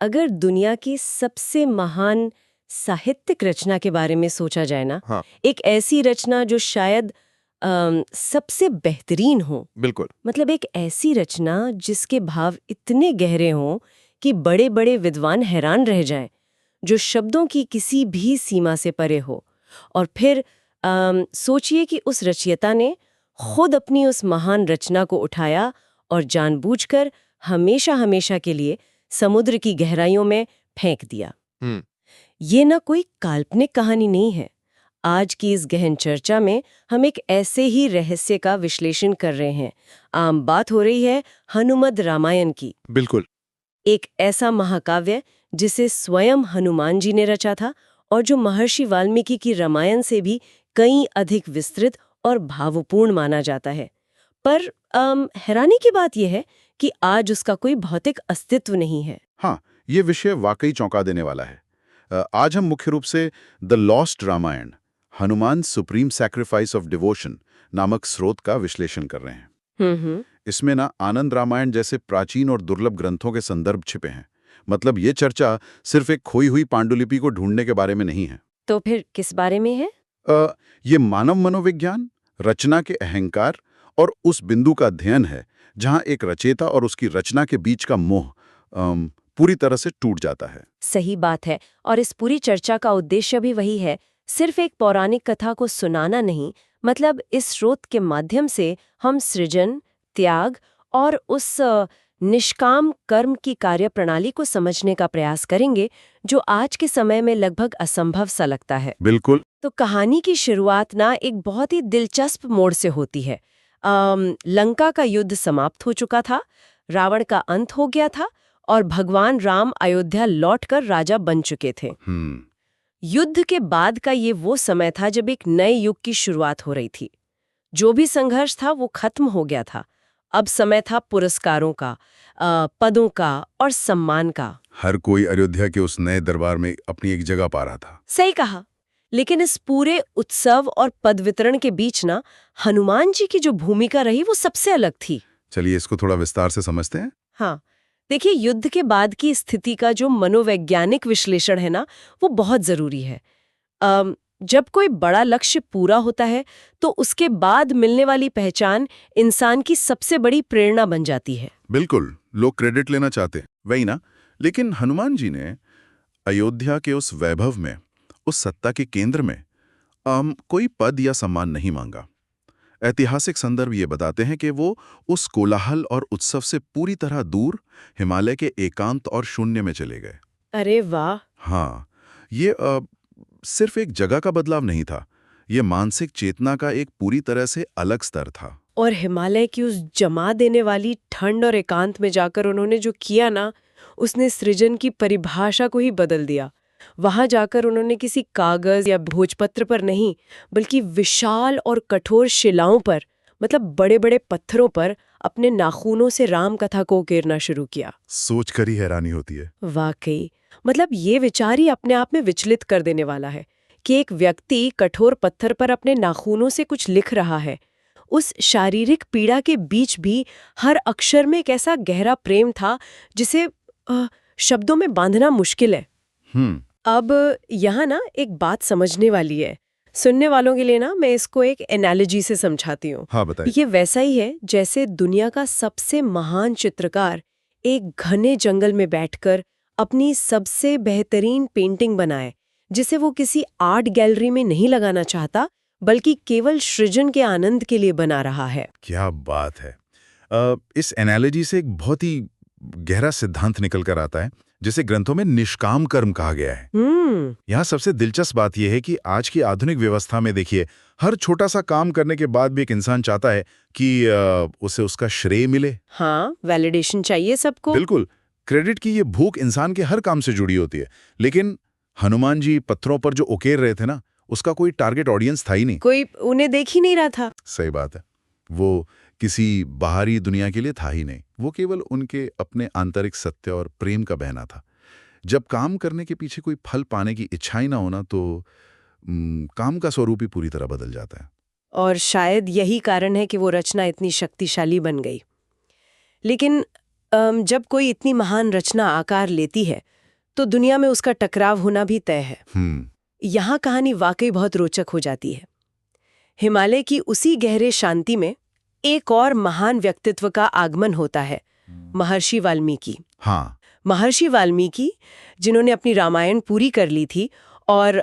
अगर दुनिया की सबसे महान साहित्यिक रचना के बारे में सोचा जाए ना, हाँ, एक ऐसी रचना जो शायद सबसे बेहतरीन हो, बिल्कुल। मतलब एक ऐसी रचना जिसके भाव इतने गहरे हों कि बड़े बड़े विद्वान हैरान रह जाएं, जो शब्दों की किसी भी सीमा से परे हो। और फिर सोचिए कि उस रचयिता ने खुद अपनी उस महान रचना को उठाया और जानबूझकर हमेशा हमेशा के लिए समुद्र की गहराइयों में फेंक दिया। हम्म ये ना कोई काल्पनिक कहानी नहीं है। आज की इस गहन चर्चा में हम एक ऐसे ही रहस्य का विश्लेषण कर रहे हैं। आम बात हो रही है हनुमद रामायण की, बिल्कुल। एक ऐसा महाकाव्य जिसे स्वयं हनुमान जी ने रचा था और जो महर्षि वाल्मीकि की रामायण से भी कई अधिक विस्तृत और भावपूर्ण माना जाता है। पर हैरानी की बात यह है कि आज उसका कोई भौतिक अस्तित्व नहीं है। हाँ, ये विषय वाकई चौंका देने वाला है। आज हम मुख्य रूप से the lost Ramayana, Hanuman supreme sacrifice of devotion नामक स्रोत का विश्लेषण कर रहे हैं। हम्म। इसमें ना आनंद रामायण जैसे प्राचीन और दुर्लभ ग्रंथों के संदर्भ छिपे हैं। मतलब ये चर्चा सिर्फ एक खोई हुई पांडुलिपि को ढूंढने के बारे में नहीं है। तो फिर किस बारे में है? ये मानव मनोविज्ञान, रचना के अहंकार और उस बिंदु का अध्ययन है जहां एक रचयिता और उसकी रचना के बीच का मोह पूरी तरह से टूट जाता है। सही बात है। और इस पूरी चर्चा का उद्देश्य भी वही है, सिर्फ एक पौराणिक कथा को सुनाना नहीं। मतलब इस स्रोत के माध्यम से हम सृजन, त्याग और उस निष्काम कर्म की कार्य प्रणाली को समझने का प्रयास करेंगे जो आज के समय में लगभग असंभव सा लगता है। बिल्कुल। तो कहानी की शुरुआत ना एक बहुत ही दिलचस्प मोड़ से होती है। लंका का युद्ध समाप्त हो चुका था, रावण का अंत हो गया था और भगवान राम अयोध्या लौटकर राजा बन चुके थे। युद्ध के बाद का ये वो समय था जब एक नए युग की शुरुआत हो रही थी। जो भी संघर्ष था वो खत्म हो गया था। अब समय था पुरस्कारों का, पदों का और सम्मान का। हर कोई अयोध्या के उस नए दरबार में अपनी एक जगह पा रहा था। सही कहा। लेकिन इस पूरे उत्सव और पद वितरण के बीच ना हनुमान जी की जो भूमिका रही वो सबसे अलग थी। चलिए इसको थोड़ा विस्तार से समझते हैं। हाँ, देखिए, युद्ध के बाद की स्थिति का जो मनोवैज्ञानिक विश्लेषण है ना, वो बहुत जरूरी है। जब कोई बड़ा लक्ष्य पूरा होता है तो उसके बाद मिलने वाली पहचान इंसान की सबसे बड़ी प्रेरणा बन जाती है। बिल्कुल, लोग क्रेडिट लेना चाहते हैं, वही ना। लेकिन हनुमान जी ने अयोध्या के उस वैभव में, उस सत्ता के केंद्र में कोई पद या सम्मान नहीं मांगा। ऐतिहासिक संदर्भ ये बताते हैं कि वो उस कोलाहल और उत्सव से पूरी तरह दूर हिमालय के एकांत और शून्य में चले गए। अरे वाह! हाँ, ये सिर्फ एक जगह का बदलाव नहीं था, ये मानसिक चेतना का एक पूरी तरह से अलग स्तर था। और हिमालय की उस जमा देने वाली ठंड और एकांत में जाकर उन्होंने जो किया ना, उसने सृजन की परिभाषा को ही बदल दिया। वहां जाकर उन्होंने किसी कागज या भोजपत्र पर नहीं, बल्कि विशाल और कठोर शिलाओं पर, मतलब बड़े बड़े पत्थरों पर अपने नाखूनों से राम कथा को उकेरना शुरू किया। सोच कर ही हैरानी होती है। वाकई, मतलब ये विचार ही अपने आप में विचलित कर देने वाला है कि एक व्यक्ति कठोर पत्थर पर अपने नाखूनों से कुछ लिख रहा है। उस शारीरिक पीड़ा के बीच भी हर अक्षर में एक ऐसा गहरा प्रेम था जिसे शब्दों में बांधना मुश्किल है। अब यहाँ ना एक बात समझने वाली है। सुनने वालों के लिए ना मैं इसको एक एनालॉजी से समझाती हूँ। हाँ, बताइए। ये वैसा ही है जैसे दुनिया का सबसे महान चित्रकार एक घने जंगल में बैठकर अपनी सबसे बेहतरीन पेंटिंग बनाए, जिसे वो किसी आर्ट गैलरी में नहीं लगाना चाहता, बल्कि केवल सृजन के आनंद के लिए बना रहा है। क्या बात है। इस एनालॉजी से एक बहुत ही गहरा सिद्धांत निकल कर आता है, जिसे ग्रंथों में निष्काम कर्म कहा गया है। यहाँ सबसे दिलचस्प बात यह है कि आज की आधुनिक व्यवस्था में देखिए, हर छोटा सा काम करने के बाद भी एक इंसान चाहता है कि उसे उसका श्रेय मिले। हाँ, वैलिडेशन चाहिए सबको। बिल्कुल, क्रेडिट की ये भूख इंसान के हर काम से जुड़ी होती है। लेकिन हनुमान जी पत्थरों पर जो उकेर रहे थे ना, उसका कोई टारगेट ऑडियंस था ही नहीं। कोई उन्हें देख ही नहीं रहा था। सही बात है। वो किसी बाहरी दुनिया के लिए था ही नहीं, वो केवल उनके अपने आंतरिक सत्य और प्रेम का बहना था। जब काम करने के पीछे कोई फल पाने की इच्छा ही ना होना तो काम का स्वरूप ही पूरी तरह बदल जाता है। और शायद यही कारण है कि वो रचना इतनी शक्तिशाली बन गई। लेकिन जब कोई इतनी महान रचना आकार लेती है तो दुनिया में उसका टकराव होना भी तय है। यहाँ कहानी वाकई बहुत रोचक हो जाती है। हिमालय की उसी गहरे शांति में एक और महान व्यक्तित्व का आगमन होता है, महर्षि वाल्मीकि। हाँ, महर्षि वाल्मीकि जिन्होंने अपनी रामायण पूरी कर ली थी और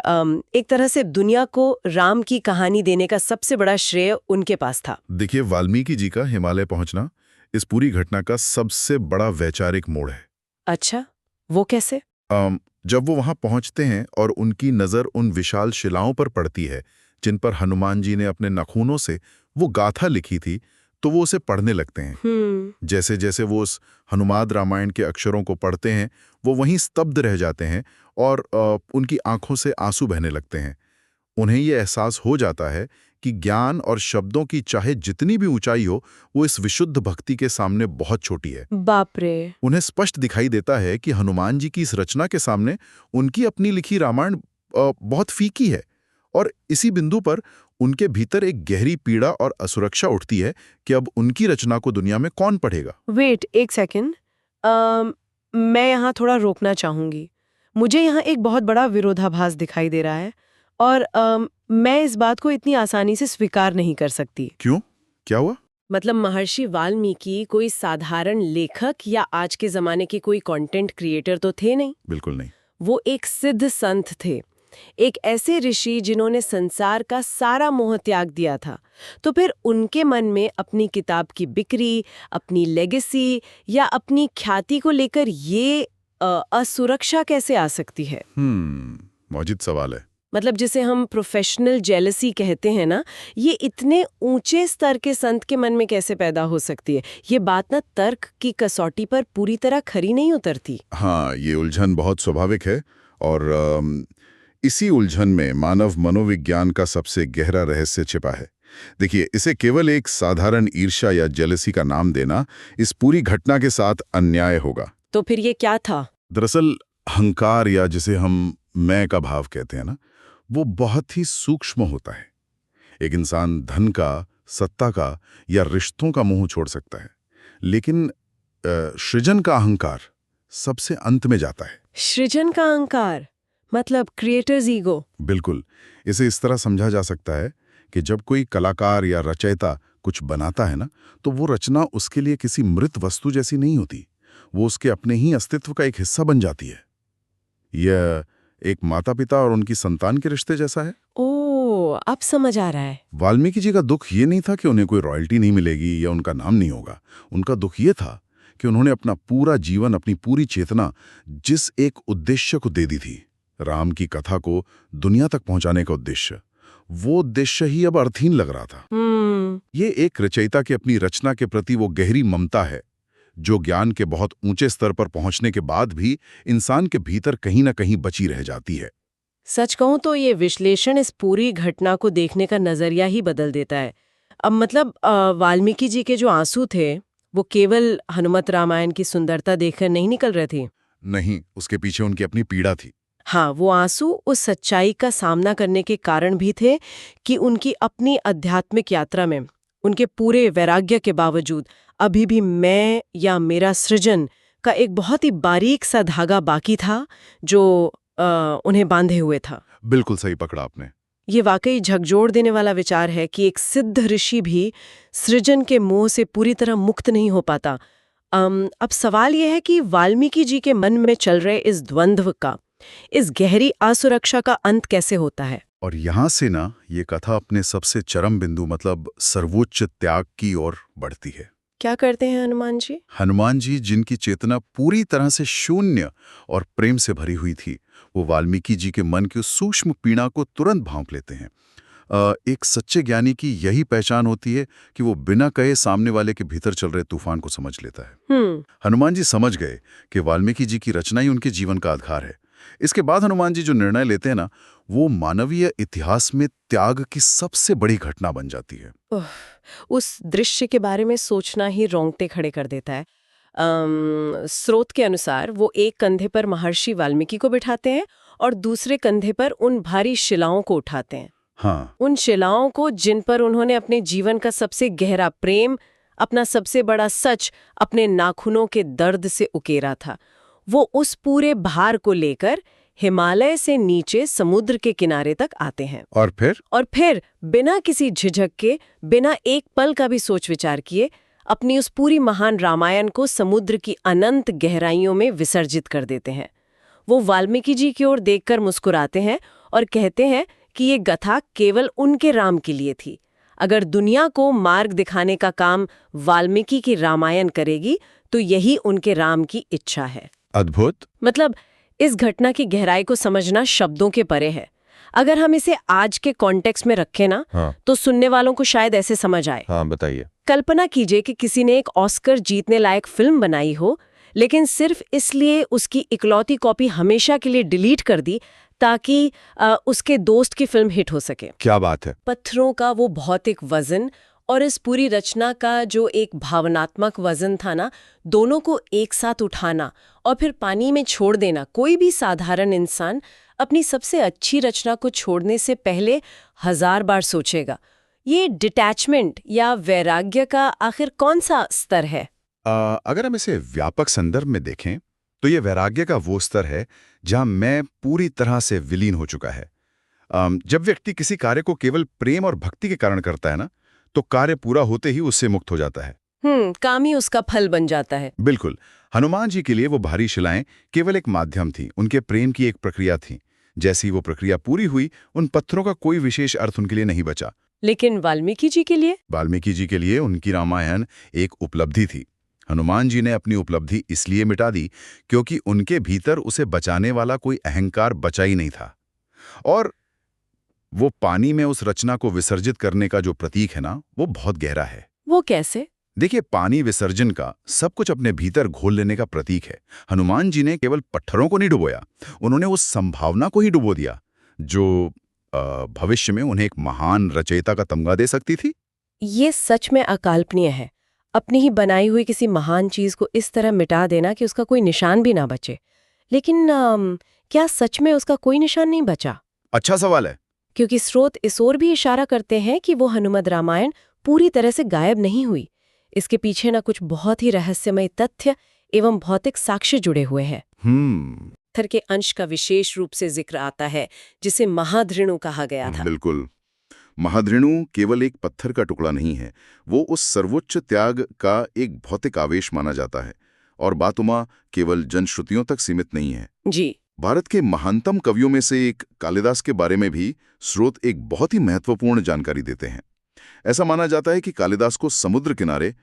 एक तरह से दुनिया को राम की कहानी देने का सबसे बड़ा श्रेय उनके पास था। देखिए, वाल्मीकि जी का हिमालय पहुंचना इस पूरी घटना का सबसे बड़ा वैचारिक मोड़ है। अच्छा, वो कैसे? जब वो वहां पहुंचते हैं और उनकी नजर उन विशाल शिलाओं पर पड़ती है जिन पर हनुमान जी ने अपने नाखूनों से वो गाथा लिखी थी, तो वो उसे पढ़ने लगते हैं। जैसे जैसे वो उस हनुमान रामायण के अक्षरों को पढ़ते हैं, वो वहीं स्तब्ध रह जाते हैं और उनकी आंखों से आंसू बहने लगते हैं। उन्हें ये एहसास हो जाता है कि ज्ञान और शब्दों की चाहे जितनी भी ऊंचाई हो, वो इस विशुद्ध भक्ति के सामने बहुत छोटी है। बाप रे! उन्हें स्पष्ट दिखाई देता है कि हनुमान जी की इस रचना के सामने उनकी अपनी लिखी रामायण बहुत फीकी है। और इसी बिंदु पर उनके भीतर एक गहरी पीड़ा और असुरक्षा उठती है कि अब उनकी रचना को दुनिया में कौन पढ़ेगा। वेट, एक सेकेंड। मैं यहाँ थोड़ा रोकना चाहूंगी। मुझे यहाँ एक बहुत बड़ा विरोधाभास दिखाई दे रहा है और मैं इस बात को इतनी आसानी से स्वीकार नहीं कर सकती। क्यों? क्या हुआ? मतलब महर्षि वाल्मीकि कोई साधारण लेखक या आज के जमाने के कोई कंटेंट क्रिएटर तो थे नहीं। बिल्कुल नहीं। वो एक सिद्ध संत थे, एक ऐसे ऋषि जिन्होंने संसार का सारा मोह त्याग दिया था। तो फिर उनके मन में अपनी किताब की बिक्री, अपनी लेगेसी या अपनी ख्याति को लेकर ये असुरक्षा कैसे आ सकती है? मौजिद सवाल है। मतलब जिसे हम प्रोफेशनल जेलसी कहते हैं ना, ये इतने ऊंचे स्तर के संत के मन में कैसे पैदा हो सकती है? ये बात ना तर्क की कसौटी पर पूरी तरह खरी नहीं उतरती। हाँ, ये उलझन बहुत स्वाभाविक है और इसी उलझन में मानव मनोविज्ञान का सबसे गहरा रहस्य छिपा है। देखिए, इसे केवल एक साधारण ईर्ष्या या जेलसी का नाम देना इस पूरी घटना के साथ अन्याय होगा। तो फिर ये क्या था? दरअसल अहंकार, या जिसे हम मैं का भाव कहते हैं ना, वो बहुत ही सूक्ष्म होता है। एक इंसान धन का, सत्ता का या रिश्तों का मोह छोड़ सकता है, लेकिन सृजन का अहंकार सबसे अंत में जाता है। सृजन का अहंकार मतलब क्रिएटर्स ईगो? बिल्कुल। इसे इस तरह समझा जा सकता है कि जब कोई कलाकार या रचयिता कुछ बनाता है ना, तो वो रचना उसके लिए किसी मृत वस्तु जैसी नहीं होती, वो उसके अपने ही अस्तित्व का एक हिस्सा बन जाती है। यह एक माता पिता और उनकी संतान के रिश्ते जैसा है। ओह, अब समझ आ रहा है। वाल्मीकि जी का दुख ये नहीं था कि उन्हें कोई रॉयल्टी नहीं मिलेगी या उनका नाम नहीं होगा। उनका दुख ये था कि उन्होंने अपना पूरा जीवन, अपनी पूरी चेतना जिस एक उद्देश्य को दे दी थी, राम की कथा को दुनिया तक पहुंचाने का उद्देश्य, वो उद्देश्य ही अब अर्थहीन लग रहा था। ये एक रचयिता की अपनी रचना के प्रति वो गहरी ममता है जो ज्ञान के बहुत ऊंचे स्तर पर पहुंचने के बाद भी इंसान के भीतर कहीं ना कहीं बची रह जाती है। सच कहूं तो ये विश्लेषण इस पूरी घटना को देखने का नजरिया ही बदल देता है। अब मतलब वाल्मीकि जी के जो आंसू थे वो केवल हनुमत रामायण की सुंदरता देखकर नहीं निकल रहे थे। नहीं, उसके पीछे उनकी अपनी पीड़ा थी। हाँ, वो आंसू उस सच्चाई का सामना करने के कारण भी थे कि उनकी अपनी आध्यात्मिक यात्रा में उनके पूरे वैराग्य के बावजूद अभी भी मैं या मेरा सृजन का एक बहुत ही बारीक सा धागा बाकी था जो उन्हें बांधे हुए था। बिल्कुल सही पकड़ा आपने। ये वाकई झकझोर देने वाला विचार है कि एक सिद्ध ऋषि भी सृजन के मोह से पूरी तरह मुक्त नहीं हो पाता। अब सवाल यह है कि वाल्मीकि जी के मन में चल रहे इस द्वंद्व का, इस गहरी असुरक्षा का अंत कैसे होता है? और यहां से ना ये कथा अपने सबसे चरम बिंदु, मतलब सर्वोच्च त्याग की ओर बढ़ती है। क्या करते हैं हनुमान जी? हनुमान जी, जिनकी चेतना पूरी तरह से शून्य और प्रेम से भरी हुई थी, वो वाल्मीकि जी के मन की उस सूक्ष्म पीड़ा को तुरंत भांप लेते हैं। एक सच्चे ज्ञानी की यही पहचान होती है कि वो बिना कहे सामने वाले के भीतर चल रहे तूफान को समझ लेता है। हनुमान जी समझ गए कि वाल्मीकि जी की रचना ही उनके जीवन का आधार है। इसके बाद हनुमान जी जो निर्णय लेते हैं ना, वो मानवीय इतिहास में त्याग की सबसे बड़ी घटना बन जाती है। उस दृश्य के बारे में सोचना ही रोंगटे खड़े कर देता है। स्रोत के अनुसार वो एक कंधे पर महर्षि वाल्मीकि को बिठाते हैं और दूसरे कंधे पर उन भारी शिलाओं को उठाते हैं। हाँ, उन शिलाओं को जिन पर उन्होंने अपने जीवन का सबसे गहरा प्रेम, अपना सबसे बड़ा सच अपने नाखूनों के दर्द से उकेरा था। वो उस पूरे भार को लेकर हिमालय से नीचे समुद्र के किनारे तक आते हैं। और फिर बिना किसी झिझक के, बिना एक पल का भी सोच विचार किए, अपनी उस पूरी महान रामायण को समुद्र की अनंत गहराइयों में विसर्जित कर देते हैं। वो वाल्मीकि जी की ओर देखकर मुस्कुराते हैं और कहते हैं कि ये गाथा केवल उनके राम के लिए थी। अगर दुनिया को मार्ग दिखाने का काम वाल्मीकि की रामायण करेगी तो यही उनके राम की इच्छा है। अद्भुत। मतलब इस घटना की गहराई को समझना शब्दों के परे है। अगर हम इसे आज के कॉन्टेक्स्ट में रखें ना, तो सुनने वालों को शायद ऐसे समझ आए। बताइए। कल्पना कीजिए कि किसी ने एक ऑस्कर जीतने लायक फिल्म बनाई हो, लेकिन सिर्फ इसलिए उसकी इकलौती कॉपी हमेशा के लिए डिलीट कर दी ताकि उसके दोस्त की फिल्म हिट हो सके। क्या बात है। पत्थरों का वो भौतिक वजन और इस पूरी रचना का जो एक भावनात्मक वजन था ना, दोनों को एक साथ उठाना और फिर पानी में छोड़ देना, कोई भी साधारण इंसान अपनी सबसे अच्छी रचना को छोड़ने से पहले 1000 बार सोचेगा। ये डिटैचमेंट या वैराग्य का आखिर कौन सा स्तर है? अगर हम इसे व्यापक संदर्भ में देखें तो ये वैराग्य का वो स्तर है जहां मैं पूरी तरह से विलीन हो चुका है। जब व्यक्ति किसी कार्य को केवल प्रेम और भक्ति के कारण करता है ना, तो कार्य पूरा होते ही उससे मुक्त हो जाता है। काम ही उसका फल बन जाता है। बिल्कुल। हनुमान जी के लिए वो भारी शिलाएं केवल एक माध्यम थी, उनके प्रेम की एक प्रक्रिया थी। जैसी वो प्रक्रिया पूरी हुई, उन पत्थरों का कोई विशेष अर्थ उनके लिए नहीं बचा। लेकिन वाल्मीकि जी के लिए? वाल्मीकि जी के लिए उनकी रामायण एक उपलब्धि थी। हनुमान जी ने अपनी उपलब्धि इसलिए मिटा दी क्योंकि उनके भीतर उसे बचाने वाला कोई अहंकार बचा ही नहीं था। और वो पानी में उस रचना को विसर्जित करने का जो प्रतीक है ना, वो बहुत गहरा है। वो कैसे? देखिए, पानी विसर्जन का सब कुछ अपने भीतर घोल लेने का प्रतीक है। हनुमान जी ने केवल पत्थरों को नहीं डुबोया, उन्होंने उस संभावना को ही डुबो दिया जो भविष्य में उन्हें एक महान रचयिता का तमगा दे सकती थी। ये सच में अकल्पनीय है। अपनी ही बनाई हुई किसी महान चीज को इस तरह मिटा देना कि उसका कोई निशान भी ना बचे। लेकिन क्या सच में उसका कोई निशान नहीं बचा? अच्छा सवाल है। क्योंकि स्रोत इस ओर भी इशारा करते हैं कि वो हनुमद रामायण पूरी तरह से गायब नहीं हुई। इसके पीछे ना कुछ बहुत ही रहस्यमय तथ्य एवं भौतिक साक्ष्य जुड़े हुए हैं। पत्थर के अंश का विशेष रूप से जिक्र आता है, जिसे महाधृणु कहा गया था। बिल्कुल। महाधृणु केवल एक पत्थर का टुकड़ा नहीं है, वो उस सर्वोच्च त्याग का एक भौतिक आवेश माना जाता है। और बातुमा केवल जनश्रुतियों तक सीमित नहीं है। जी। भारत के महानतम कवियों में से एक कालिदास के बारे में भी स्रोत एक बहुत ही महत्वपूर्ण जानकारी देते हैं। ऐसा माना जाता है कि कालिदास को समुद्र किनारे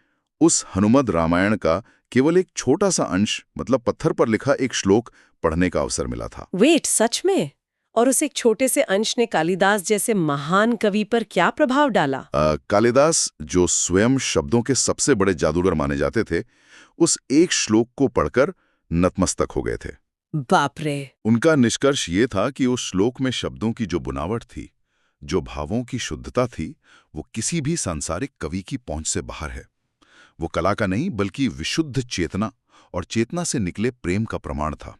उस हनुमद रामायण का केवल एक छोटा सा अंश, मतलब पत्थर पर लिखा एक श्लोक पढ़ने का अवसर मिला था। वेट, सच में? और उस एक छोटे से अंश ने कालिदास जैसे महान कवि पर क्या प्रभाव डाला? कालिदास, जो स्वयं शब्दों के सबसे बड़े जादूगर माने जाते थे, उस एक श्लोक को पढ़कर नतमस्तक हो गए थे। बाप रे! उनका निष्कर्ष ये था कि उस श्लोक में शब्दों की जो बुनावट थी, जो भावों की शुद्धता थी, वो किसी भी सांसारिक कवि की पहुंच से बाहर है। वो कला का नहीं, बल्कि विशुद्ध चेतना और चेतना से निकले प्रेम का प्रमाण था।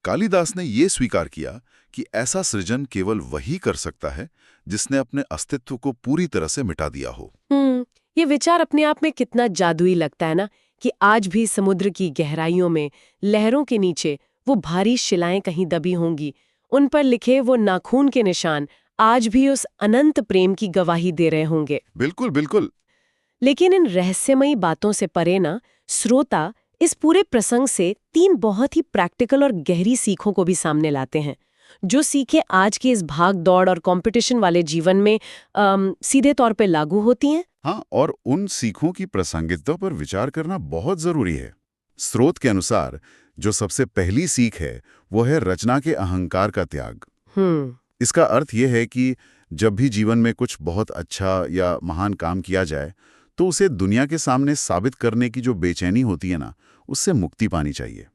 कालिदास ने ये स्वीकार किया कि ऐसा सृजन केवल वही कर सकता है जिसने अपने अस्तित्व को पूरी तरह से मिटा दिया हो। ये विचार अपने आप में कितना जादुई लगता है ना, कि आज भी समुद्र की गहराइयों में, लहरों के नीचे वो भारी शिलाएं कहीं दबी होंगी, उन पर लिखे वो नाखून के निशान आज भी उस अनंत प्रेम की गवाही दे रहे होंगे। बिल्कुल बिल्कुल। लेकिन इन रहस्यमयी बातों से परे ना, श्रोता इस पूरे प्रसंग से 3 बहुत ही प्रैक्टिकल और गहरी सीखों को भी सामने लाते हैं, जो सीखें आज के इस भाग दौड़ और कंपटीशन वाले जीवन में सीधे तौर पे लागू होती हैं। हाँ, और उन सीखों की प्रासंगिकता पर विचार करना बहुत जरूरी है। स्रोत के अनुसार जो सबसे पहली सीख है, वो है रचना के अहंकार का त्याग। इसका अर्थ यह है कि जब भी जीवन में कुछ बहुत अच्छा या महान काम किया जाए, तो उसे दुनिया के सामने साबित करने की जो बेचैनी होती है ना, उससे मुक्ति पानी चाहिए।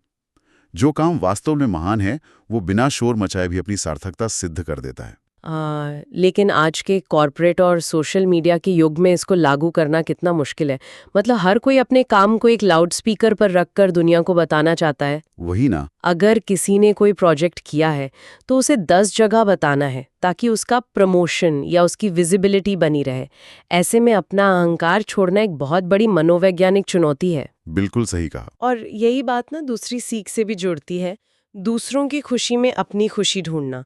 जो काम वास्तव में महान है, वो बिना शोर मचाए भी अपनी सार्थकता सिद्ध कर देता है। लेकिन आज के कॉरपोरेट और सोशल मीडिया के युग में इसको लागू करना कितना मुश्किल है। मतलब हर कोई अपने काम को एक लाउड स्पीकर पर रखकर दुनिया को बताना चाहता है। वही ना। अगर किसी ने कोई प्रोजेक्ट किया है तो उसे 10 जगह बताना है ताकि उसका प्रमोशन या उसकी विजिबिलिटी बनी रहे। ऐसे में अपना अहंकार छोड़ना एक बहुत बड़ी मनोवैज्ञानिक चुनौती है। बिल्कुल सही कहा। और यही बात ना दूसरी सीख से भी जुड़ती है, दूसरों की खुशी में अपनी खुशी ढूंढना।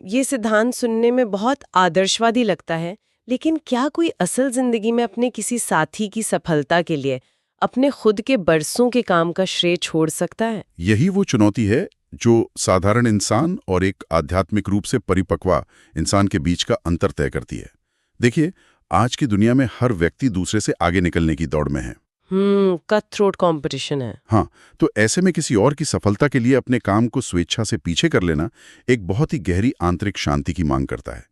ये सिद्धांत सुनने में बहुत आदर्शवादी लगता है, लेकिन क्या कोई असल जिंदगी में अपने किसी साथी की सफलता के लिए अपने खुद के बरसों के काम का श्रेय छोड़ सकता है? यही वो चुनौती है जो साधारण इंसान और एक आध्यात्मिक रूप से परिपक्व इंसान के बीच का अंतर तय करती है। देखिए, आज की दुनिया में हर व्यक्ति दूसरे से आगे निकलने की दौड़ में है। कट थ्रोट कंपटीशन है। हाँ, तो ऐसे में किसी और की सफलता के लिए अपने काम को स्वेच्छा से पीछे कर लेना एक बहुत ही गहरी आंतरिक शांति की मांग करता है।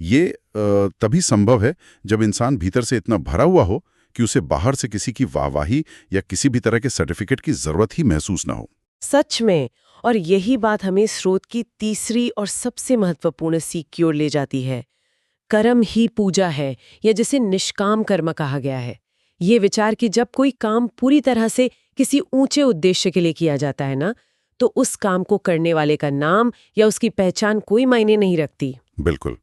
ये तभी संभव है जब इंसान भीतर से इतना भरा हुआ हो कि उसे बाहर से किसी की वाहवाही या किसी भी तरह के सर्टिफिकेट की जरूरत ही महसूस ना हो। सच में। और यही बात हमें स्रोत की तीसरी और सबसे महत्वपूर्ण सीख की ओर ले जाती है। कर्म ही पूजा है, या जिसे निष्काम कर्म कहा गया है। ये विचार कि जब कोई काम पूरी तरह से किसी ऊंचे उद्देश्य के लिए किया जाता है ना, तो उस काम को करने वाले का नाम या उसकी पहचान कोई मायने नहीं रखती। बिल्कुल।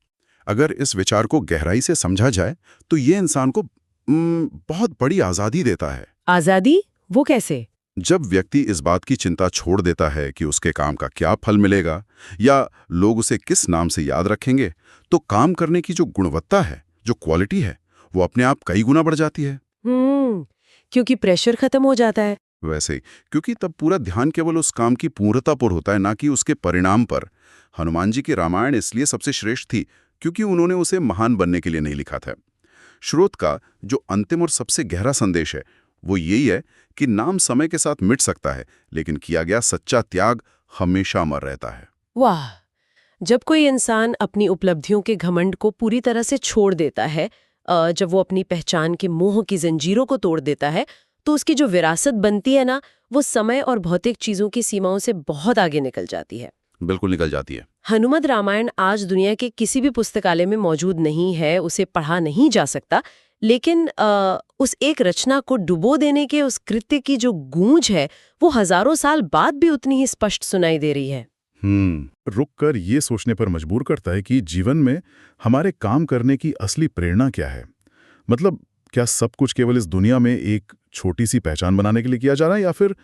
अगर इस विचार को गहराई से समझा जाए तो ये इंसान को बहुत बड़ी आज़ादी देता है। आज़ादी? वो कैसे? जब व्यक्ति इस बात की चिंता छोड़ देता है कि उसके काम का क्या फल मिलेगा या लोग उसे किस नाम से याद रखेंगे, तो काम करने की जो गुणवत्ता है, जो क्वालिटी है, वो अपने आप कई गुना बढ़ जाती है। क्योंकि प्रेशर खत्म हो जाता है। वैसे ही, क्योंकि तब पूरा ध्यान केवल उस काम की पूर्णता पर होता है, ना कि उसके परिणाम पर। हनुमान जी की रामायण इसलिए सबसे श्रेष्ठ थी क्योंकि उन्होंने उसे महान बनने के लिए नहीं लिखा था। स्रोत का जो अंतिम और सबसे गहरा संदेश है वो यही है कि नाम समय के साथ मिट सकता है, लेकिन किया गया सच्चा त्याग हमेशा अमर रहता है। वाह! जब कोई इंसान अपनी उपलब्धियों के घमंड को पूरी तरह से छोड़ देता है, जब वो अपनी पहचान के मोह की जंजीरों को तोड़ देता है, तो उसकी जो विरासत बनती है ना, वो समय और भौतिक चीजों की सीमाओं से बहुत आगे निकल जाती है। बिल्कुल निकल जाती है। हनुमत रामायण आज दुनिया के किसी भी पुस्तकालय में मौजूद नहीं है, उसे पढ़ा नहीं जा सकता, लेकिन उस एक रचना को डुबो देने के उस कृत्य की जो गूंज है, वो हजारों साल बाद भी उतनी ही स्पष्ट सुनाई दे रही है। रुक कर ये सोचने पर मजबूर करता है कि जीवन में हमारे काम करने की असली प्रेरणा क्या है। मतलब क्या सब कुछ केवल इस दुनिया में एक छोटी सी पहचान बनाने के लिए किया जा रहा है, या फिर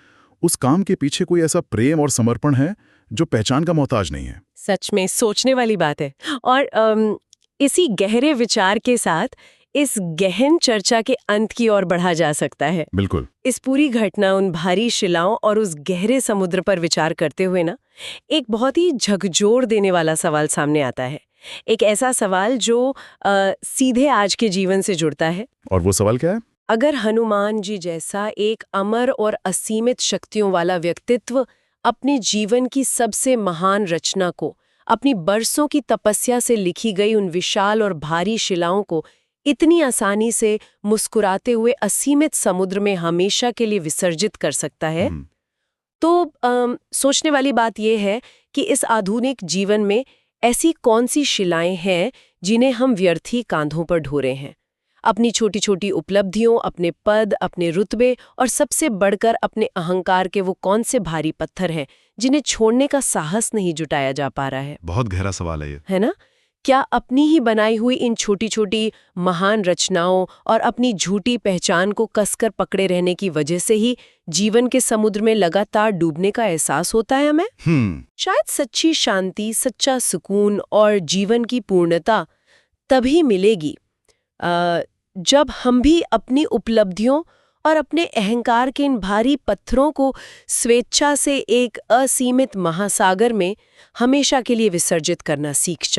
उस काम के पीछे कोई ऐसा प्रेम और समर्पण है जो पहचान का मोहताज नहीं है। सच में सोचने वाली बात है। और इसी गहरे विचार के साथ इस गहन चर्चा के अंत की ओर बढ़ा जा सकता है। बिल्कुल। इस पूरी घटना, उन भारी शिलाओं और उस गहरे समुद्र पर विचार करते हुए ना, एक बहुत ही झकझोर देने वाला सवाल सामने आता है। एक ऐसा सवाल जो सीधे आज के जीवन से जुड़ता है। और वो सवाल क्या है? अगर हनुमान जी जैसा एक अमर और असीमित शक्तियों वाला व्यक्तित्व अपने जीवन की सबसे महान रचना को, अपनी बरसों की तपस्या से लिखी गई उन विशाल और भारी शिलाओं को इतनी आसानी से मुस्कुराते हुए असीमित समुद्र में हमेशा के लिए विसर्जित कर सकता है, तो सोचने वाली बात यह है कि इस आधुनिक जीवन में ऐसी कौन सी शिलाएं हैं जिन्हें हम व्यर्थी कांधों पर ढो रहे हैं। अपनी छोटी छोटी उपलब्धियों, अपने पद, अपने रुतबे और सबसे बढ़कर अपने अहंकार के वो कौन से भारी पत्थर हैं जिन्हें छोड़ने का साहस नहीं जुटाया जा पा रहा है। बहुत गहरा सवाल है ये, है ना? क्या अपनी ही बनाई हुई इन छोटी छोटी महान रचनाओं और अपनी झूठी पहचान को कसकर पकड़े रहने की वजह से ही जीवन के समुद्र में लगातार डूबने का एहसास होता है हमें? शायद सच्ची शांति, सच्चा सुकून और जीवन की पूर्णता तभी मिलेगी जब हम भी अपनी उपलब्धियों और अपने अहंकार के इन भारी पत्थरों को स्वेच्छा से एक असीमित महासागर में हमेशा के लिए विसर्जित करना सीख जाए।